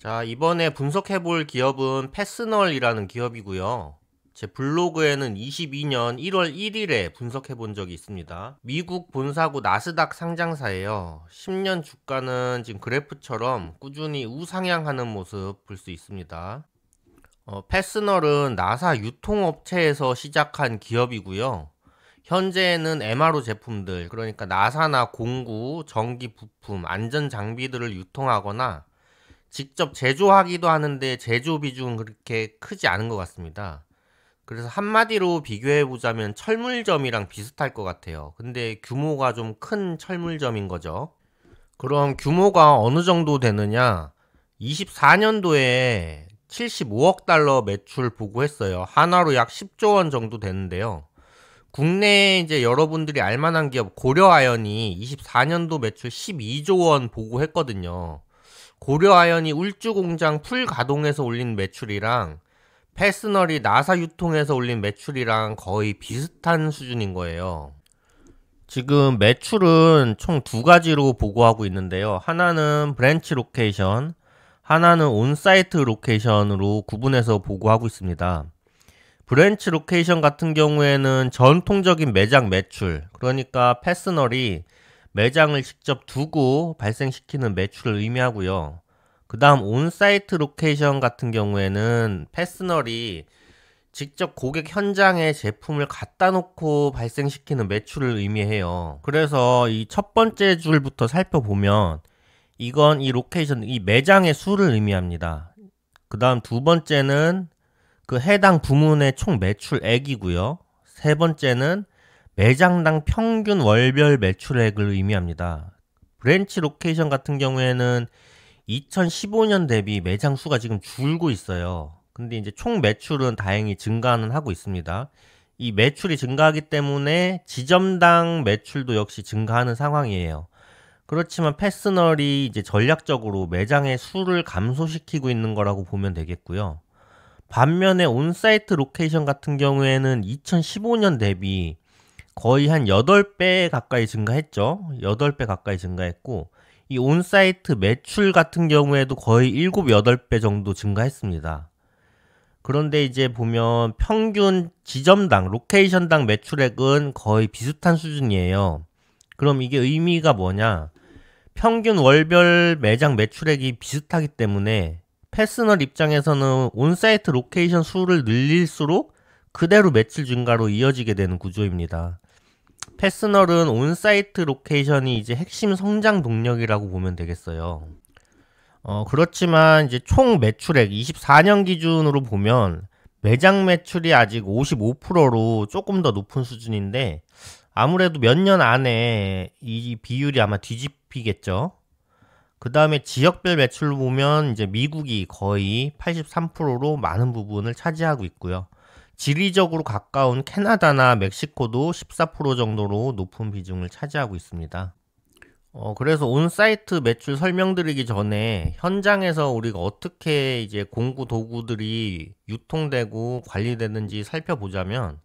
자, 이번에 분석해 볼 기업은 패스널이라는 기업이고요. 제 블로그에는 22년 1월 1일에 분석해 본 적이 있습니다. 미국 본사고 나스닥 상장사예요. 10년 주가는 지금 그래프처럼 꾸준히 우상향하는 모습 볼 수 있습니다. 패스널은 나사 유통업체에서 시작한 기업이고요. 현재는 MRO 제품들, 그러니까 나사나 공구, 전기 부품, 안전 장비들을 유통하거나 직접 제조하기도 하는데 제조 비중은 그렇게 크지 않은 것 같습니다. 그래서 한마디로 비교해 보자면 철물점이랑 비슷할 것 같아요. 근데 규모가 좀 큰 철물점인 거죠. 그럼 규모가 어느 정도 되느냐? 24년도에 75억 달러 매출 보고했어요. 하나로 약 10조 원 정도 되는데요. 국내에 이제 여러분들이 알만한 기업 고려아연이 24년도 매출 12조 원 보고했거든요. 고려아연이 울주공장 풀 가동해서 올린 매출이랑 패스널이 나사 유통해서 올린 매출이랑 거의 비슷한 수준인 거예요. 지금 매출은 총 두 가지로 보고하고 있는데요. 하나는 브랜치 로케이션, 하나는 온사이트 로케이션으로 구분해서 보고하고 있습니다. 브랜치 로케이션 같은 경우에는 전통적인 매장 매출, 그러니까 패스널이 매장을 직접 두고 발생시키는 매출을 의미하고요. 그 다음 온사이트 로케이션 같은 경우에는 패스널이 직접 고객 현장에 제품을 갖다 놓고 발생시키는 매출을 의미해요. 그래서 이 첫 번째 줄부터 살펴보면 이건 이 로케이션, 이 매장의 수를 의미합니다. 그 다음 두 번째는 그 해당 부문의 총 매출액이고요. 세 번째는 매장당 평균 월별 매출액을 의미합니다. 브랜치 로케이션 같은 경우에는 2015년 대비 매장 수가 지금 줄고 있어요. 근데 이제 총 매출은 다행히 증가는 하고 있습니다. 이 매출이 증가하기 때문에 지점당 매출도 역시 증가하는 상황이에요. 그렇지만 패스널이 이제 전략적으로 매장의 수를 감소시키고 있는 거라고 보면 되겠고요. 반면에 온사이트 로케이션 같은 경우에는 2015년 대비 거의 한 8배 가까이 증가했죠. 8배 가까이 증가했고, 이 온사이트 매출 같은 경우에도 거의 7, 8배 정도 증가했습니다. 그런데 이제 보면 평균 지점당, 로케이션당 매출액은 거의 비슷한 수준이에요. 그럼 이게 의미가 뭐냐? 평균 월별 매장 매출액이 비슷하기 때문에 패스널 입장에서는 온사이트 로케이션 수를 늘릴수록 그대로 매출 증가로 이어지게 되는 구조입니다. 패스널은 온사이트 로케이션이 이제 핵심 성장 동력이라고 보면 되겠어요. 그렇지만 이제 총 매출액 24년 기준으로 보면 매장 매출이 아직 55%로 조금 더 높은 수준인데 아무래도 몇 년 안에 이 비율이 아마 뒤집히겠죠. 그 다음에 지역별 매출로 보면 이제 미국이 거의 83%로 많은 부분을 차지하고 있고요. 지리적으로 가까운 캐나다나 멕시코도 14% 정도로 높은 비중을 차지하고 있습니다. 그래서 온사이트 매출 설명드리기 전에 현장에서 우리가 어떻게 이제 공구 도구들이 유통되고 관리되는지 살펴보자면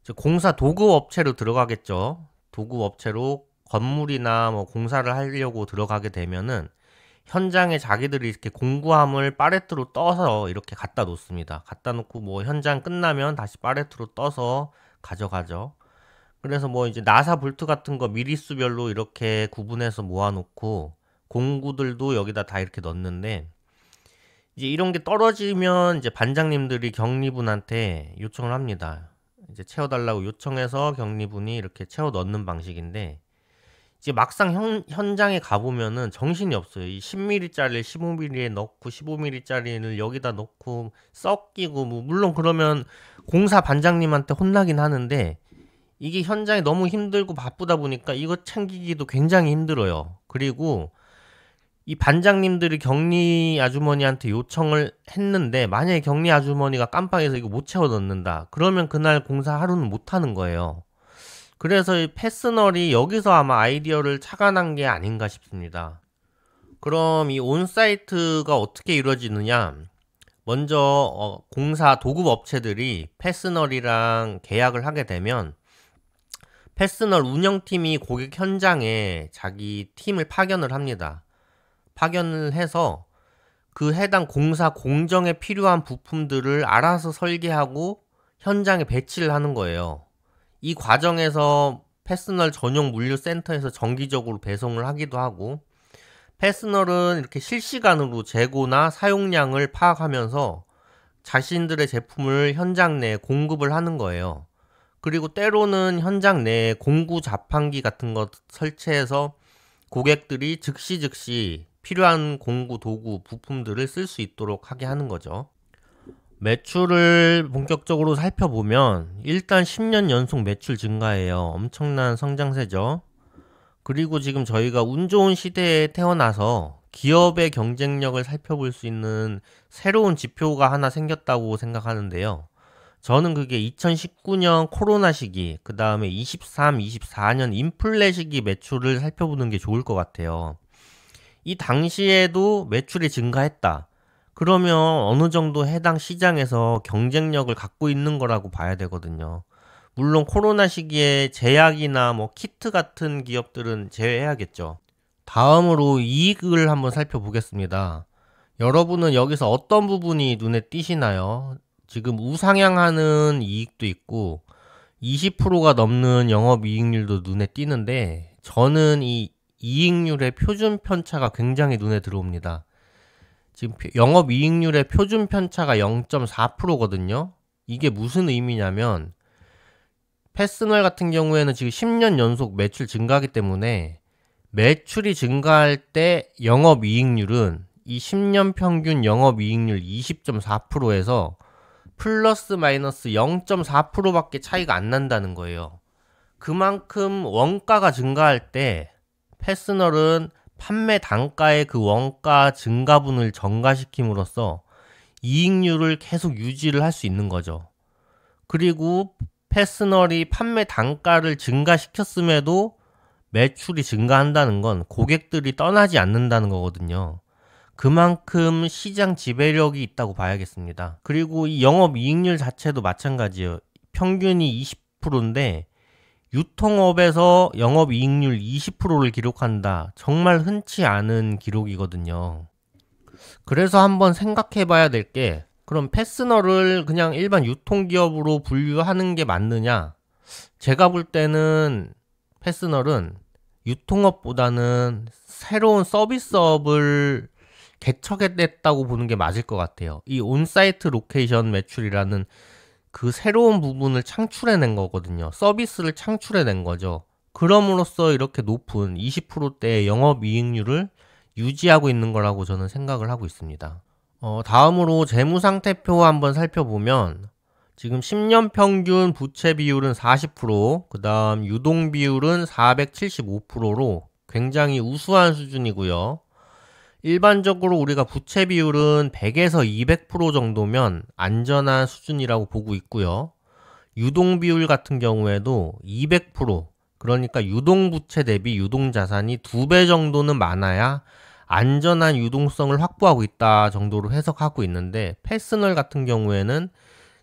이제 공사 도구 업체로 들어가겠죠. 도구 업체로 건물이나 뭐 공사를 하려고 들어가게 되면은 현장에 자기들이 이렇게 공구함을 팔레트로 떠서 이렇게 갖다 놓습니다. 갖다 놓고 뭐 현장 끝나면 다시 팔레트로 떠서 가져가죠. 그래서 뭐 이제 나사 볼트 같은 거 미리수별로 이렇게 구분해서 모아놓고 공구들도 여기다 다 이렇게 넣는데 이제 이런 게 떨어지면 이제 반장님들이 경리분한테 요청을 합니다. 이제 채워달라고 요청해서 경리분이 이렇게 채워 넣는 방식인데 이제 막상 현장에 가보면은 정신이 없어요. 이 10mm짜리를 15mm에 넣고 15mm짜리를 여기다 넣고 섞이고 뭐 물론 그러면 공사 반장님한테 혼나긴 하는데 이게 현장이 너무 힘들고 바쁘다 보니까 이거 챙기기도 굉장히 힘들어요. 그리고 이 반장님들이 격리 아주머니한테 요청을 했는데 만약에 격리 아주머니가 깜빡해서 이거 못 채워 넣는다. 그러면 그날 공사 하루는 못 하는 거예요. 그래서 이 패스널이 여기서 아마 아이디어를 착안한 게 아닌가 싶습니다. 그럼 이 온사이트가 어떻게 이루어지느냐? 먼저 공사 도급 업체들이 패스널이랑 계약을 하게 되면 패스널 운영팀이 고객 현장에 자기 팀을 파견을 합니다. 파견을 해서 그 해당 공사 공정에 필요한 부품들을 알아서 설계하고 현장에 배치를 하는 거예요. 이 과정에서 패스널 전용 물류센터에서 정기적으로 배송을 하기도 하고, 패스널은 이렇게 실시간으로 재고나 사용량을 파악하면서 자신들의 제품을 현장 내에 공급을 하는 거예요. 그리고 때로는 현장 내에 공구 자판기 같은 것 설치해서 고객들이 즉시 필요한 공구, 도구, 부품들을 쓸 수 있도록 하게 하는 거죠. 매출을 본격적으로 살펴보면 일단 10년 연속 매출 증가예요. 엄청난 성장세죠. 그리고 지금 저희가 운 좋은 시대에 태어나서 기업의 경쟁력을 살펴볼 수 있는 새로운 지표가 하나 생겼다고 생각하는데요. 저는 그게 2019년 코로나 시기, 그 다음에 23, 24년 인플레 시기 매출을 살펴보는 게 좋을 것 같아요. 이 당시에도 매출이 증가했다. 그러면 어느 정도 해당 시장에서 경쟁력을 갖고 있는 거라고 봐야 되거든요. 물론 코로나 시기에 제약이나 뭐 키트 같은 기업들은 제외해야겠죠. 다음으로 이익을 한번 살펴보겠습니다. 여러분은 여기서 어떤 부분이 눈에 띄시나요? 지금 우상향하는 이익도 있고 20%가 넘는 영업이익률도 눈에 띄는데, 저는 이 이익률의 표준 편차가 굉장히 눈에 들어옵니다. 지금 영업이익률의 표준 편차가 0.4%거든요. 이게 무슨 의미냐면 패스널 같은 경우에는 지금 10년 연속 매출 증가하기 때문에 매출이 증가할 때 영업이익률은 이 10년 평균 영업이익률 20.4%에서 플러스 마이너스 0.4%밖에 차이가 안 난다는 거예요. 그만큼 원가가 증가할 때 패스널은 판매 단가의 그 원가 증가분을 전가시킴으로써 이익률을 계속 유지를 할 수 있는 거죠. 그리고 패스널이 판매 단가를 증가시켰음에도 매출이 증가한다는 건 고객들이 떠나지 않는다는 거거든요. 그만큼 시장 지배력이 있다고 봐야겠습니다. 그리고 이 영업이익률 자체도 마찬가지예요. 평균이 20%인데 유통업에서 영업이익률 20%를 기록한다. 정말 흔치 않은 기록이거든요. 그래서 한번 생각해 봐야 될 게, 그럼 패스널을 그냥 일반 유통기업으로 분류하는 게 맞느냐? 제가 볼 때는 패스널은 유통업보다는 새로운 서비스업을 개척했다고 보는 게 맞을 것 같아요. 이 온사이트 로케이션 매출이라는 그 새로운 부분을 창출해낸 거거든요. 서비스를 창출해낸 거죠. 그럼으로써 이렇게 높은 20%대의 영업이익률을 유지하고 있는 거라고 저는 생각을 하고 있습니다. 다음으로 재무상태표 한번 살펴보면 지금 10년 평균 부채 비율은 40%, 그 다음 유동 비율은 475%로 굉장히 우수한 수준이고요. 일반적으로 우리가 부채 비율은 100에서 200% 정도면 안전한 수준이라고 보고 있고요. 유동 비율 같은 경우에도 200%, 그러니까 유동 부채 대비 유동 자산이 2배 정도는 많아야 안전한 유동성을 확보하고 있다 정도로 해석하고 있는데, 패스널 같은 경우에는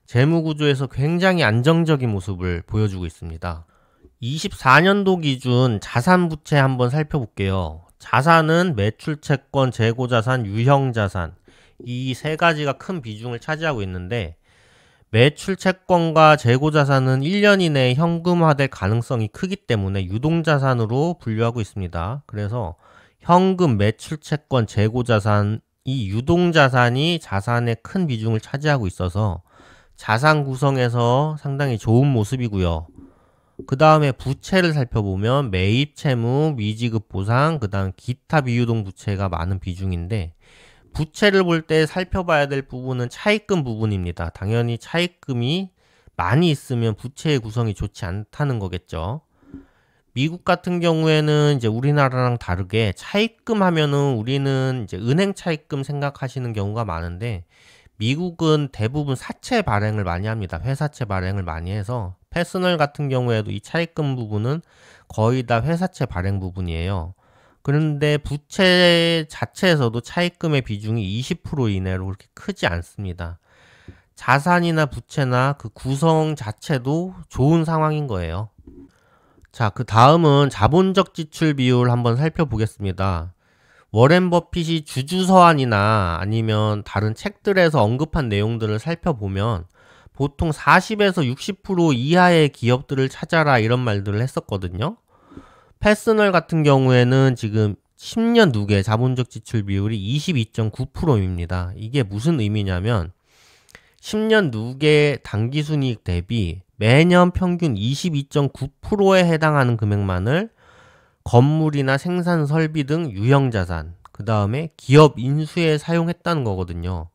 재무 구조에서 굉장히 안정적인 모습을 보여주고 있습니다. 24년도 기준 자산 부채 한번 살펴볼게요. 자산은 매출채권, 재고자산, 유형자산, 이 세 가지가 큰 비중을 차지하고 있는데, 매출채권과 재고자산은 1년 이내에 현금화될 가능성이 크기 때문에 유동자산으로 분류하고 있습니다. 그래서 현금, 매출채권, 재고자산, 이 유동자산이 자산의 큰 비중을 차지하고 있어서 자산 구성에서 상당히 좋은 모습이고요. 그 다음에 부채를 살펴보면 매입 채무, 미지급 보상, 그 다음 기타 비유동 부채가 많은 비중인데, 부채를 볼 때 살펴봐야 될 부분은 차입금 부분입니다. 당연히 차입금이 많이 있으면 부채의 구성이 좋지 않다는 거겠죠. 미국 같은 경우에는 이제 우리나라랑 다르게 차입금 하면은 우리는 이제 은행 차입금 생각하시는 경우가 많은데, 미국은 대부분 사채 발행을 많이 합니다. 회사채 발행을 많이 해서 패스널 같은 경우에도 이 차입금 부분은 거의 다 회사채 발행 부분이에요. 그런데 부채 자체에서도 차입금의 비중이 20% 이내로 그렇게 크지 않습니다. 자산이나 부채나 그 구성 자체도 좋은 상황인 거예요. 자, 그 다음은 자본적 지출 비율 한번 살펴보겠습니다. 워렌 버핏이 주주서한이나 아니면 다른 책들에서 언급한 내용들을 살펴보면 보통 40에서 60% 이하의 기업들을 찾아라 이런 말들을 했었거든요. 패스널 같은 경우에는 지금 10년 누계 자본적 지출 비율이 22.9%입니다. 이게 무슨 의미냐면 10년 누계 당기순이익 대비 매년 평균 22.9%에 해당하는 금액만을 건물이나 생산 설비 등 유형자산, 그 다음에 기업 인수에 사용했다는 거거든요.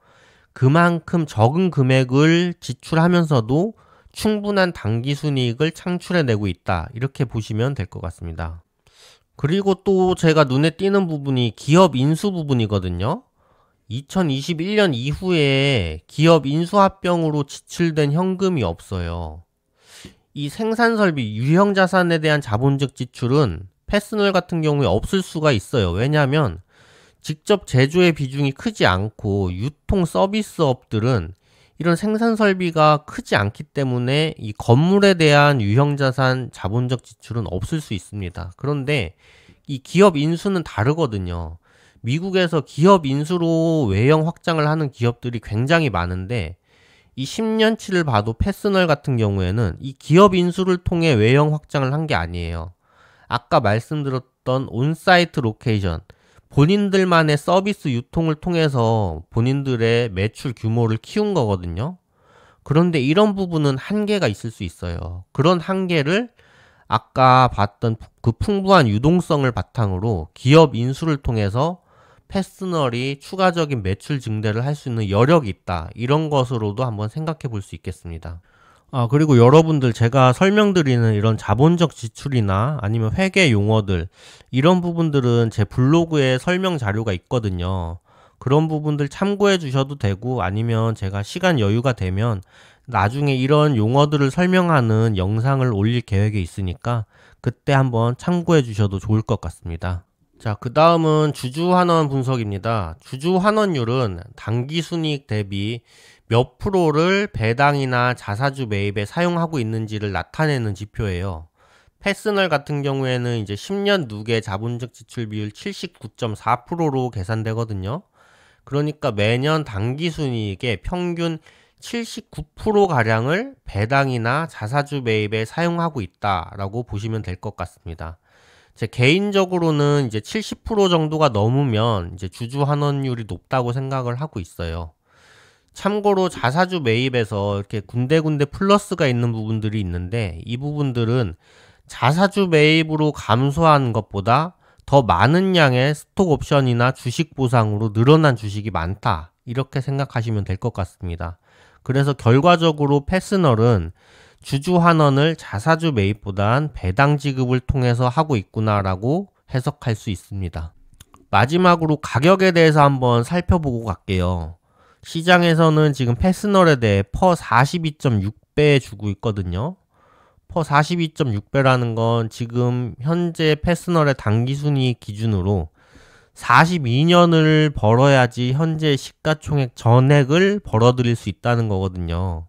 그만큼 적은 금액을 지출하면서도 충분한 당기순이익을 창출해내고 있다. 이렇게 보시면 될 것 같습니다. 그리고 또 제가 눈에 띄는 부분이 기업 인수 부분이거든요. 2021년 이후에 기업 인수합병으로 지출된 현금이 없어요. 이 생산설비 유형자산에 대한 자본적 지출은 패스널 같은 경우에 없을 수가 있어요. 왜냐하면 직접 제조의 비중이 크지 않고 유통 서비스업들은 이런 생산설비가 크지 않기 때문에 이 건물에 대한 유형자산 자본적 지출은 없을 수 있습니다. 그런데 이 기업 인수는 다르거든요. 미국에서 기업 인수로 외형 확장을 하는 기업들이 굉장히 많은데 이 10년치를 봐도 패스널 같은 경우에는 이 기업 인수를 통해 외형 확장을 한 게 아니에요. 아까 말씀드렸던 온사이트 로케이션, 본인들만의 서비스 유통을 통해서 본인들의 매출 규모를 키운 거거든요. 그런데 이런 부분은 한계가 있을 수 있어요. 그런 한계를 아까 봤던 그 풍부한 유동성을 바탕으로 기업 인수를 통해서 패스널이 추가적인 매출 증대를 할 수 있는 여력이 있다. 이런 것으로도 한번 생각해 볼 수 있겠습니다. 그리고 여러분들 제가 설명드리는 이런 자본적 지출이나 아니면 회계 용어들 이런 부분들은 제 블로그에 설명 자료가 있거든요. 그런 부분들 참고해 주셔도 되고 아니면 제가 시간 여유가 되면 나중에 이런 용어들을 설명하는 영상을 올릴 계획에 있으니까 그때 한번 참고해 주셔도 좋을 것 같습니다. 자, 그 다음은 주주환원 분석입니다. 주주환원율은 당기순이익 대비 몇 프로를 배당이나 자사주 매입에 사용하고 있는지를 나타내는 지표예요. 패스널 같은 경우에는 이제 10년 누계 자본적 지출 비율 79.4%로 계산되거든요. 그러니까 매년 당기순이익의 평균 79%가량을 배당이나 자사주 매입에 사용하고 있다라고 보시면 될 것 같습니다. 제 개인적으로는 이제 70% 정도가 넘으면 이제 주주 환원율이 높다고 생각을 하고 있어요. 참고로 자사주 매입에서 이렇게 군데군데 플러스가 있는 부분들이 있는데 이 부분들은 자사주 매입으로 감소한 것보다 더 많은 양의 스톡 옵션이나 주식 보상으로 늘어난 주식이 많다. 이렇게 생각하시면 될 것 같습니다. 그래서 결과적으로 패스널은 주주 환원을 자사주 매입보단 배당 지급을 통해서 하고 있구나라고 해석할 수 있습니다. 마지막으로 가격에 대해서 한번 살펴보고 갈게요. 시장에서는 지금 패스널에 대해 퍼 42.6배 주고 있거든요. 퍼 42.6배라는 건 지금 현재 패스널의 당기순이익 기준으로 42년을 벌어야지 현재 시가총액 전액을 벌어들일 수 있다는 거거든요.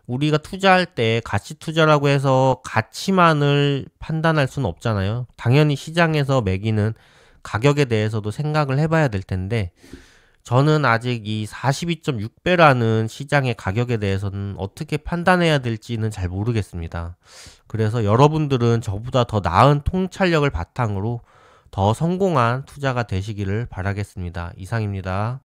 우리가 투자할 때 가치 투자라고 해서 가치만을 판단할 수는 없잖아요. 당연히 시장에서 매기는 가격에 대해서도 생각을 해봐야 될 텐데 저는 아직 이 42.6배라는 시장의 가격에 대해서는 어떻게 판단해야 될지는 잘 모르겠습니다. 그래서 여러분들은 저보다 더 나은 통찰력을 바탕으로 더 성공한 투자가 되시기를 바라겠습니다. 이상입니다.